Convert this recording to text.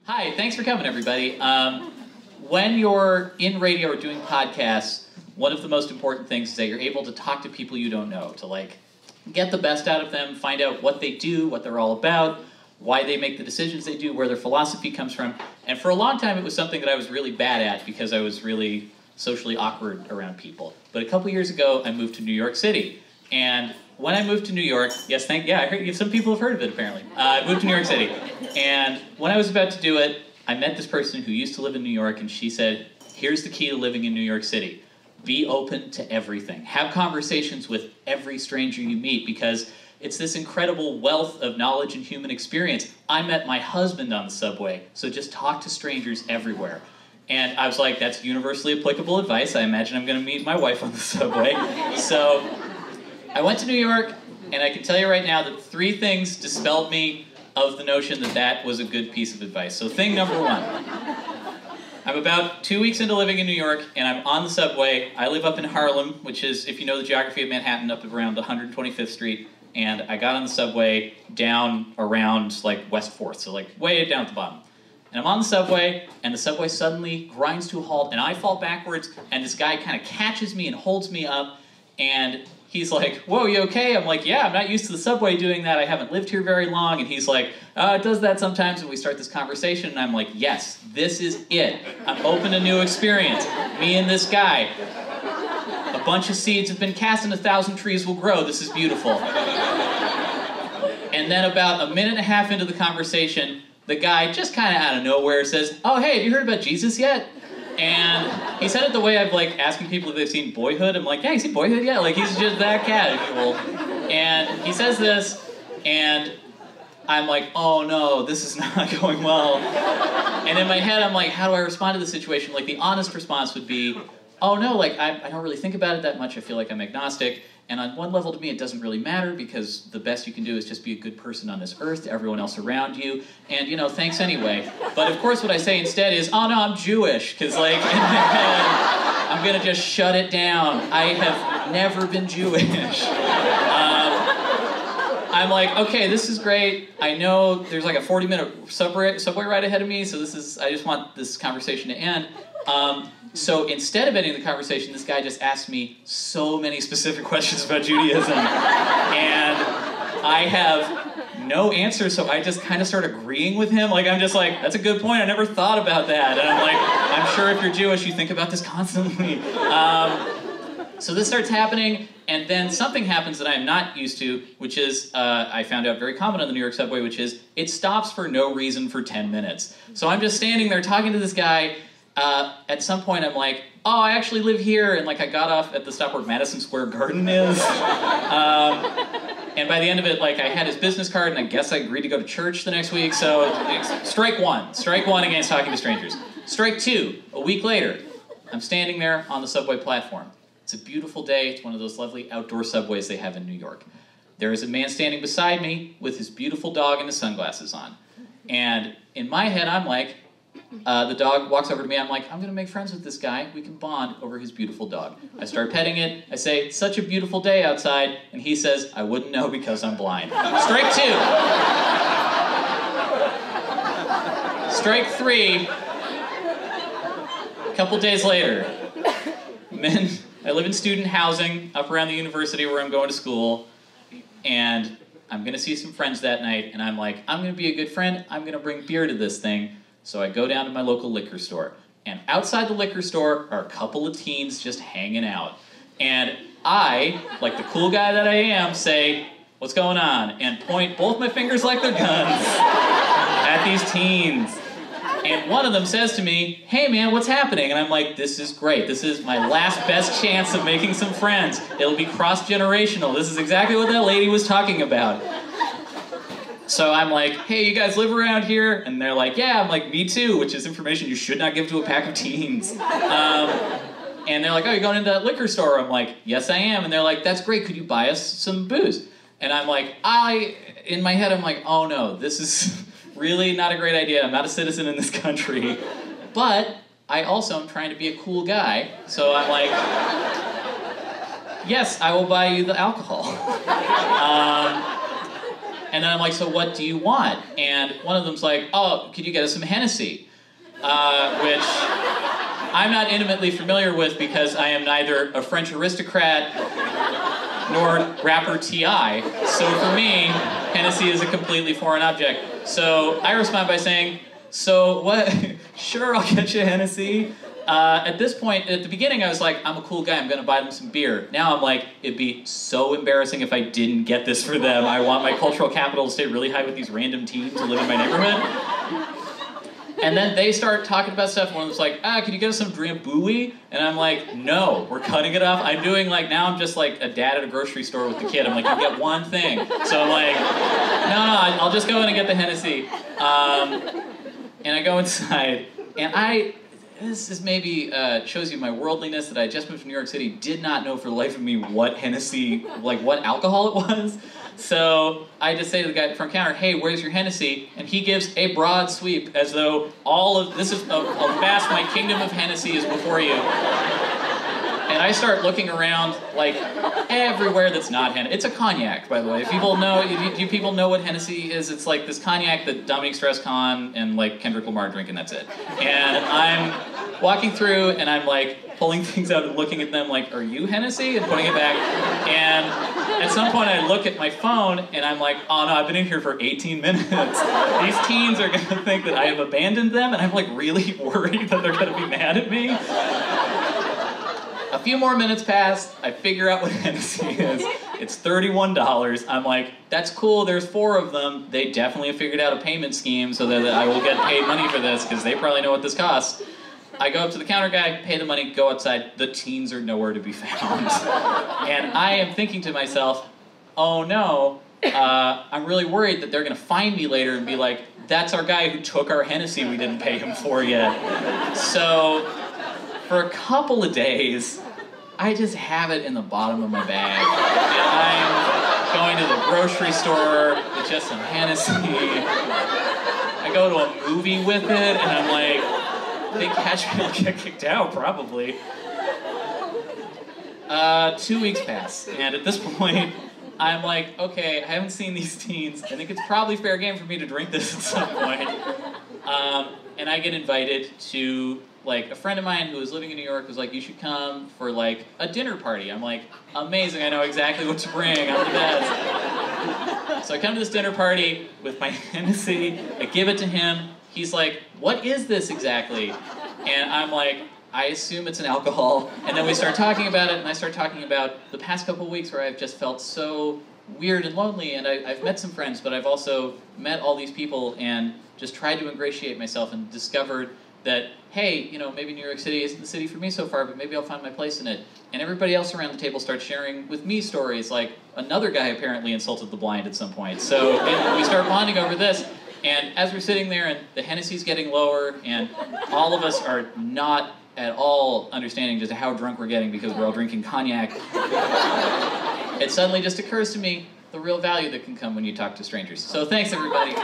Hi, thanks for coming, everybody. When you're in radio or doing podcasts, one of the most important things is that you're able to talk to people you don't know, to get the best out of them, find out what they do, what they're all about, why they make the decisions they do, where their philosophy comes from. And for a long time, it was something that I was really bad at because I was really socially awkward around people. But a couple years ago, I moved to New York City. And when I moved to New York, I heard some people have heard of it apparently. I moved to New York City. And when I was about to do it, I met this person who used to live in New York, and she said, here's the key to living in New York City. Be open to everything. Have conversations with every stranger you meet, because it's this incredible wealth of knowledge and human experience. I met my husband on the subway, so just talk to strangers everywhere. And I was like, that's universally applicable advice. I imagine I'm going to meet my wife on the subway. So I went to New York, and I can tell you right now that 3 things dispelled me of the notion that that was a good piece of advice. So thing number 1. I'm about 2 weeks into living in New York, and I'm on the subway. I live up in Harlem, which is, if you know the geography of Manhattan, up around 125th Street. And I got on the subway down around West 4th, so way down at the bottom. And I'm on the subway, and the subway suddenly grinds to a halt, and I fall backwards, and this guy kind of catches me and holds me up, and he's like, whoa, you okay? I'm like, yeah, I'm not used to the subway doing that. I haven't lived here very long. And he's like, it does that sometimes. And we start this conversation, and I'm like, yes, this is it. I'm open to new experience. Me and this guy. A bunch of seeds have been cast, and 1,000 trees will grow. This is beautiful. And then about a minute and a half into the conversation, the guy just kind of out of nowhere says, oh, hey, have you heard about Jesus yet? And he said it the way I've asking people if they've seen Boyhood. I'm like, yeah, you seen Boyhood yet? He's just that casual. And he says this, and I'm like, oh no, this is not going well. And in my head, I'm like, how do I respond to the situation? The honest response would be, oh no, I don't really think about it that much. I feel like I'm agnostic. And on one level, to me, it doesn't really matter, because the best you can do is just be a good person on this earth to everyone else around you. And, thanks anyway. But of course, what I say instead is, oh no, I'm Jewish. Because, in my head, I'm going to just shut it down. I have never been Jewish. I'm like, okay, this is great. I know there's a 40-minute subway ride ahead of me, so I just want this conversation to end. So instead of ending the conversation, this guy just asked me so many specific questions about Judaism. And I have no answer, so I just kind of start agreeing with him. I'm just like, that's a good point. I never thought about that. And I'm like, I'm sure if you're Jewish, you think about this constantly. So this starts happening, and then something happens that I'm not used to, which is, I found out very common on the New York subway, which is, it stops for no reason for 10 minutes. So I'm just standing there talking to this guy. At some point, I'm like, oh, I actually live here, and I got off at the stop where Madison Square Garden is. And by the end of it, I had his business card, and I guess I agreed to go to church the next week. So strike 1. Strike 1 against talking to strangers. Strike 2, a week later, I'm standing there on the subway platform. It's a beautiful day. It's one of those lovely outdoor subways they have in New York. There is a man standing beside me with his beautiful dog and his sunglasses on. And in my head, I'm like, the dog walks over to me. I'm like, I'm going to make friends with this guy. We can bond over his beautiful dog. I start petting it. I say, it's such a beautiful day outside. And he says, I wouldn't know because I'm blind. Strike 2. Strike 3. A couple days later, I live in student housing up around the university where I'm going to school. And I'm going to see some friends that night. And I'm like, I'm going to be a good friend. I'm going to bring beer to this thing. So I go down to my local liquor store, and outside the liquor store are a couple of teens just hanging out. And I, like the cool guy that I am, say, what's going on? And point both my fingers like they're guns at these teens. And one of them says to me, hey man, what's happening? And I'm like, this is great. This is my last best chance of making some friends. It'll be cross-generational. This is exactly what that lady was talking about. So I'm like, hey, you guys live around here? And they're like, yeah. I'm like, me too, which is information you should not give to a pack of teens. And they're like, oh, you're going into that liquor store? I'm like, yes, I am. And they're like, that's great. Could you buy us some booze? And I'm like, in my head, I'm like, oh no, this is really not a great idea. I'm not a citizen in this country. But I also am trying to be a cool guy. So I'm like, yes, I will buy you the alcohol. And then I'm like, so what do you want? And one of them's like, oh, could you get us some Hennessy? Which I'm not intimately familiar with because I am neither a French aristocrat nor rapper T.I. So for me, Hennessy is a completely foreign object. So I respond by saying, so what? Sure, I'll get you Hennessy. At this point, at the beginning, I was like, I'm a cool guy, I'm gonna buy them some beer. Now I'm like, it'd be so embarrassing if I didn't get this for them. I want my cultural capital to stay really high with these random teens who live in my neighborhood. And then they start talking about stuff. One was like, can you get us some Drambuie? And I'm like, no, we're cutting it off. I'm doing like, now I'm just like a dad at a grocery store with the kid. I'm like, you get one thing. So I'm like, no, I'll just go in and get the Hennessy. And I go inside, and this is maybe shows you my worldliness that I just moved to New York City, did not know for the life of me what Hennessy, like what alcohol it was. So I just say to the guy at the front counter, hey, where's your Hennessy? And he gives a broad sweep as though this is a vast, my kingdom of Hennessy is before you. And I start looking around like everywhere that's not Hennessy. It's a cognac, by the way. If people know, do people know what Hennessy is? It's like this cognac that Dominique Strauss-Kahn and like Kendrick Lamar drink, and that's it. And I'm walking through, and I'm like pulling things out and looking at them like, are you Hennessy? And putting it back. And at some point I look at my phone, and I'm like, oh no, I've been in here for 18 minutes. These teens are gonna think that I have abandoned them, and I'm like really worried that they're gonna be mad at me. A few more minutes pass, I figure out what Hennessy is. It's $31. I'm like, that's cool, there's 4 of them. They definitely have figured out a payment scheme so that I will get paid money for this, because they probably know what this costs. I go up to the counter guy, pay the money, go outside. The teens are nowhere to be found. And I am thinking to myself, oh no, I'm really worried that they're gonna find me later and be like, that's our guy who took our Hennessy we didn't pay him for yet. So, for a couple of days, I just have it in the bottom of my bag. And I'm going to the grocery store with just some Hennessy. I go to a movie with it, and I'm like, if they catch me, I'll get kicked out, probably. 2 weeks pass, and at this point, I'm like, okay, I haven't seen these teens. I think it's probably fair game for me to drink this at some point. And I get invited to, like, a friend of mine who was living in New York was like, you should come for, like, a dinner party. I'm like, amazing, I know exactly what to bring, I'm the best. So I come to this dinner party with my Hennessy, I give it to him. He's like, what is this exactly? And I'm like, I assume it's an alcohol. And then we start talking about it, and I start talking about the past couple of weeks where I've just felt so weird and lonely, and I've met some friends, but I've also met all these people and just tried to ingratiate myself and discovered that, hey, you know, maybe New York City isn't the city for me so far, but maybe I'll find my place in it. And everybody else around the table starts sharing with me stories, like another guy apparently insulted the blind at some point. So we start bonding over this. And as we're sitting there and the Hennessy's getting lower and all of us are not at all understanding just how drunk we're getting because we're all drinking cognac, it suddenly just occurs to me the real value that can come when you talk to strangers. So thanks, everybody.